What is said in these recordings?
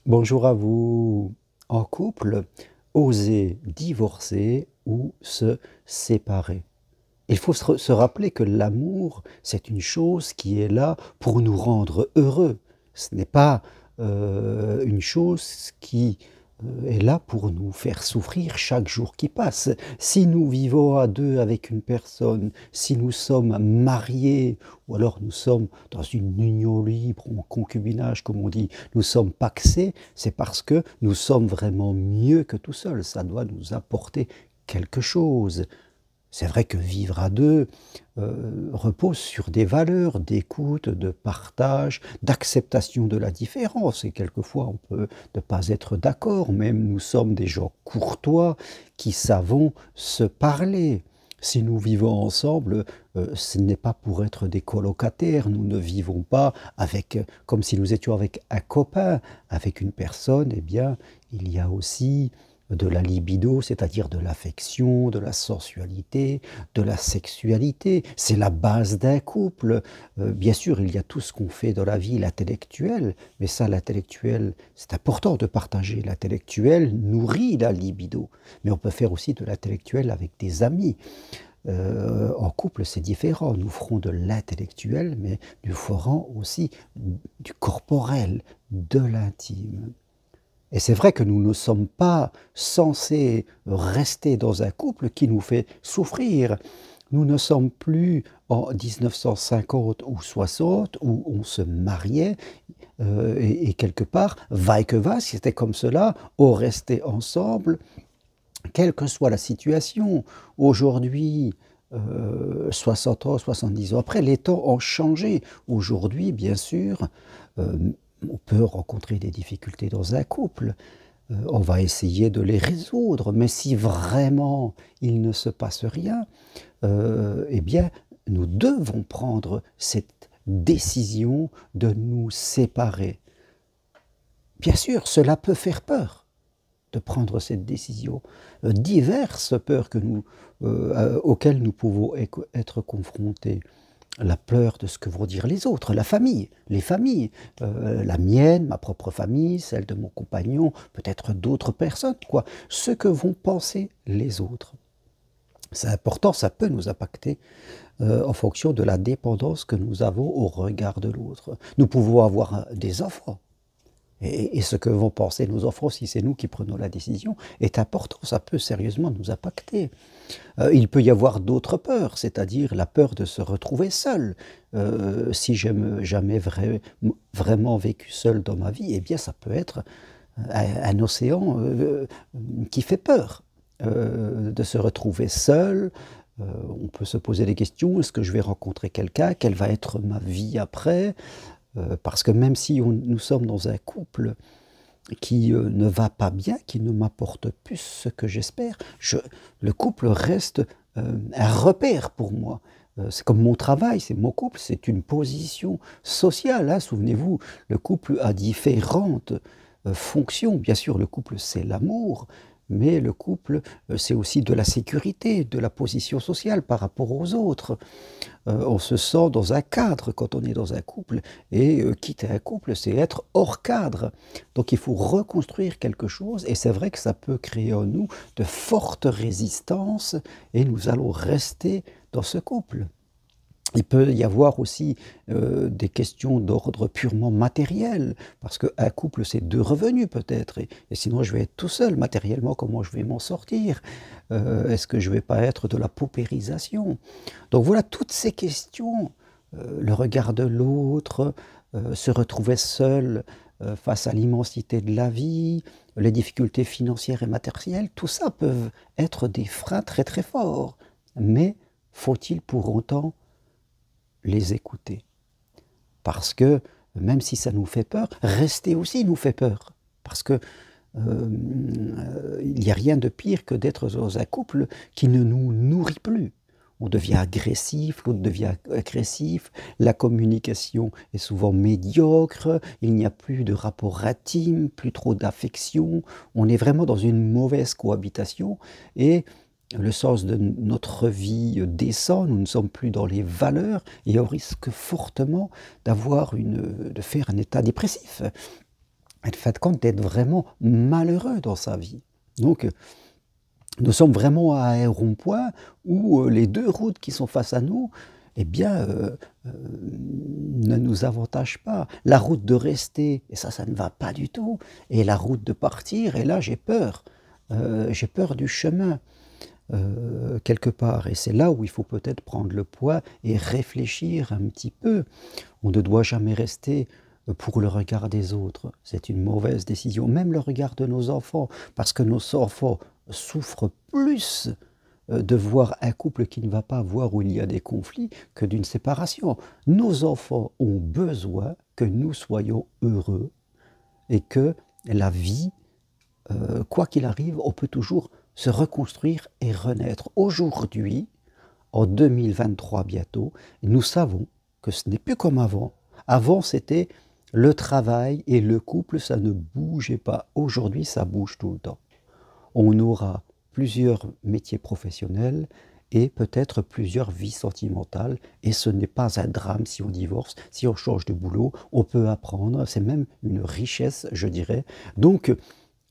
Bonjour à vous. En couple, oser divorcer ou se séparer. Il faut se rappeler que l'amour, c'est une chose qui est là pour nous rendre heureux. Ce n'est pas une chose qui est là pour nous faire souffrir chaque jour qui passe. Si nous vivons à deux avec une personne, si nous sommes mariés, ou alors nous sommes dans une union libre, ou en concubinage, comme on dit, nous sommes pacsés, c'est parce que nous sommes vraiment mieux que tout seul. Ça doit nous apporter quelque chose. C'est vrai que vivre à deux repose sur des valeurs d'écoute, de partage, d'acceptation de la différence. Et quelquefois, on peut ne pas être d'accord, même nous sommes des gens courtois qui savons se parler. Si nous vivons ensemble, ce n'est pas pour être des colocataires, nous ne vivons pas avec, comme si nous étions avec un copain, avec une personne, eh bien, il y a aussi de la libido, c'est-à-dire de l'affection, de la sensualité, de la sexualité. C'est la base d'un couple. Bien sûr, il y a tout ce qu'on fait dans la vie, l'intellectuel, mais ça, l'intellectuel, c'est important de partager. L'intellectuel nourrit la libido, mais on peut faire aussi de l'intellectuel avec des amis. En couple, c'est différent. Nous ferons de l'intellectuel, mais nous ferons aussi du corporel, de l'intime. Et c'est vrai que nous ne sommes pas censés rester dans un couple qui nous fait souffrir. Nous ne sommes plus en 1950 ou 60 où on se mariait et quelque part, vaille que va, si c'était comme cela, on restait ensemble, quelle que soit la situation. Aujourd'hui, 60 ans, 70 ans après, les temps ont changé. Aujourd'hui, bien sûr, euh, on peut rencontrer des difficultés dans un couple. On va essayer de les résoudre, mais si vraiment il ne se passe rien, eh bien, nous devons prendre cette décision de nous séparer. Bien sûr, cela peut faire peur de prendre cette décision. Diverses peurs auxquelles nous pouvons être confrontés. La peur de ce que vont dire les autres, la famille, les familles, la mienne, ma propre famille, celle de mon compagnon, peut-être d'autres personnes, quoi. Ce que vont penser les autres. C'est important, ça peut nous impacter en fonction de la dépendance que nous avons au regard de l'autre. Nous pouvons avoir des enfants. Et ce que vont penser nos enfants, si c'est nous qui prenons la décision, est important. Ça peut sérieusement nous impacter. Il peut y avoir d'autres peurs, c'est-à-dire la peur de se retrouver seul. Si j'aime jamais vraiment vécu seul dans ma vie, eh bien ça peut être un océan qui fait peur. De se retrouver seul, on peut se poser des questions, est-ce que je vais rencontrer quelqu'un, quelle va être ma vie après, parce que même si nous sommes dans un couple qui ne va pas bien, qui ne m'apporte plus ce que j'espère, le couple reste un repère pour moi. C'est comme mon travail, c'est mon couple, c'est une position sociale. Hein. Souvenez-vous, le couple a différentes fonctions. Bien sûr, le couple, c'est l'amour, mais le couple, c'est aussi de la sécurité, de la position sociale par rapport aux autres. On se sent dans un cadre quand on est dans un couple, et quitter un couple, c'est être hors cadre. Donc il faut reconstruire quelque chose, et c'est vrai que ça peut créer en nous de fortes résistances, et nous allons rester dans ce couple. Il peut y avoir aussi des questions d'ordre purement matériel, parce qu'un couple, c'est deux revenus peut-être, et sinon je vais être tout seul matériellement, comment je vais m'en sortir? Est-ce que je ne vais pas être de la paupérisation? Donc voilà, toutes ces questions, le regard de l'autre, se retrouver seul face à l'immensité de la vie, les difficultés financières et matérielles, tout ça peuvent être des freins très très forts. Mais faut-il pour autant les écouter? Parce que même si ça nous fait peur, rester aussi nous fait peur. Parce que il n'y a rien de pire que d'être dans un couple qui ne nous nourrit plus. On devient agressif, l'autre devient agressif, la communication est souvent médiocre, il n'y a plus de rapport intime, plus trop d'affection, on est vraiment dans une mauvaise cohabitation et le sens de notre vie descend, nous ne sommes plus dans les valeurs et on risque fortement de faire un état dépressif. et de fait compte d'être vraiment malheureux dans sa vie. Donc, nous sommes vraiment à un rond-point où les deux routes qui sont face à nous, eh bien, ne nous avantagent pas. La route de rester, et ça ne va pas du tout, et la route de partir, et là j'ai peur. J'ai peur du chemin, quelque part. Et c'est là où il faut peut-être prendre le poids et réfléchir un petit peu. On ne doit jamais rester pour le regard des autres. C'est une mauvaise décision. Même le regard de nos enfants, parce que nos enfants souffrent plus de voir un couple qui ne va pas, voir où il y a des conflits, que d'une séparation. Nos enfants ont besoin que nous soyons heureux et que la vie, quoi qu'il arrive, on peut toujours se reconstruire et renaître. Aujourd'hui, en 2023 bientôt, nous savons que ce n'est plus comme avant. Avant, c'était le travail et le couple, ça ne bougeait pas. Aujourd'hui, ça bouge tout le temps. On aura plusieurs métiers professionnels et peut-être plusieurs vies sentimentales. Et ce n'est pas un drame si on divorce, si on change de boulot, on peut apprendre. C'est même une richesse, je dirais. Donc,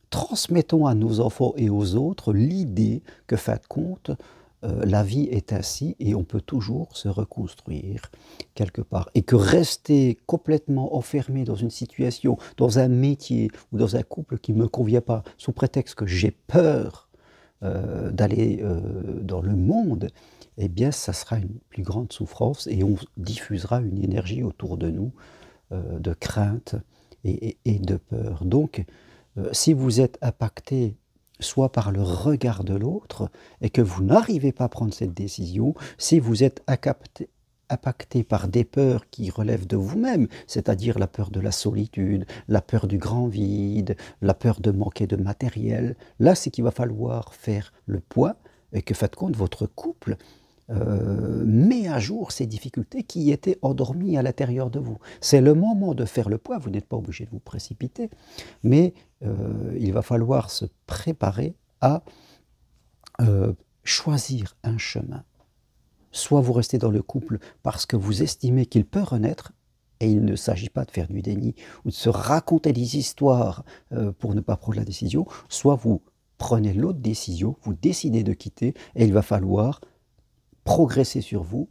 transmettons à nos enfants et aux autres l'idée que, fin de compte, la vie est ainsi et on peut toujours se reconstruire quelque part. Et que rester complètement enfermé dans une situation, dans un métier ou dans un couple qui ne me convient pas, sous prétexte que j'ai peur d'aller dans le monde, eh bien ça sera une plus grande souffrance et on diffusera une énergie autour de nous de crainte et de peur. Donc, si vous êtes impacté soit par le regard de l'autre et que vous n'arrivez pas à prendre cette décision, si vous êtes impacté par des peurs qui relèvent de vous-même, c'est-à-dire la peur de la solitude, la peur du grand vide, la peur de manquer de matériel, là c'est qu'il va falloir faire le poids et que, faites compte, votre couple met à jour ces difficultés qui étaient endormies à l'intérieur de vous. C'est le moment de faire le poids, vous n'êtes pas obligé de vous précipiter, mais il va falloir se préparer à choisir un chemin. Soit vous restez dans le couple parce que vous estimez qu'il peut renaître, et il ne s'agit pas de faire du déni ou de se raconter des histoires pour ne pas prendre la décision, soit vous prenez l'autre décision, vous décidez de quitter, et il va falloir progresser sur vous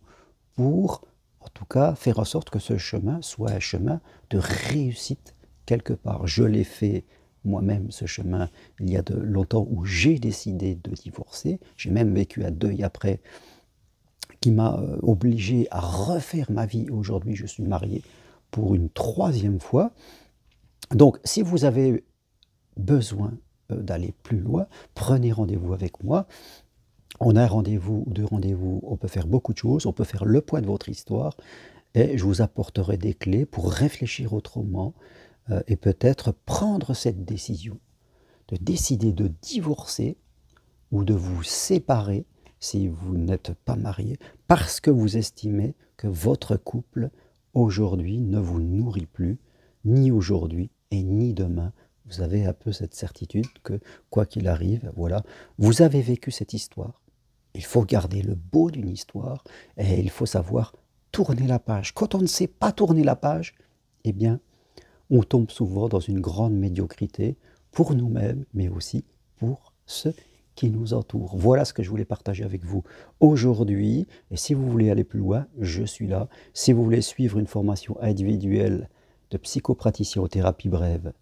pour, en tout cas, faire en sorte que ce chemin soit un chemin de réussite quelque part. Je l'ai fait moi-même, ce chemin, il y a de longtemps où j'ai décidé de divorcer. J'ai même vécu un deuil après qui m'a obligé à refaire ma vie. Aujourd'hui, je suis marié pour une 3e fois. Donc, si vous avez besoin d'aller plus loin, prenez rendez-vous avec moi. On a un rendez-vous ou 2 rendez-vous, on peut faire beaucoup de choses, on peut faire le point de votre histoire et je vous apporterai des clés pour réfléchir autrement et peut-être prendre cette décision, de décider de divorcer ou de vous séparer si vous n'êtes pas marié parce que vous estimez que votre couple aujourd'hui ne vous nourrit plus, ni aujourd'hui et ni demain. Vous avez un peu cette certitude que quoi qu'il arrive, voilà, vous avez vécu cette histoire. Il faut garder le beau d'une histoire et il faut savoir tourner la page. Quand on ne sait pas tourner la page, eh bien, on tombe souvent dans une grande médiocrité pour nous-mêmes, mais aussi pour ceux qui nous entourent. Voilà ce que je voulais partager avec vous aujourd'hui. Et si vous voulez aller plus loin, je suis là. Si vous voulez suivre une formation individuelle de psychopraticien en thérapie brève,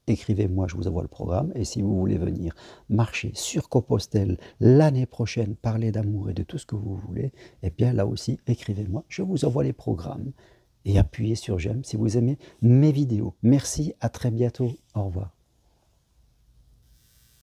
écrivez-moi, je vous envoie le programme. Et si vous voulez venir marcher sur Compostelle l'année prochaine, parler d'amour et de tout ce que vous voulez, eh bien là aussi, écrivez-moi, je vous envoie les programmes. Et appuyez sur j'aime si vous aimez mes vidéos. Merci, à très bientôt, au revoir.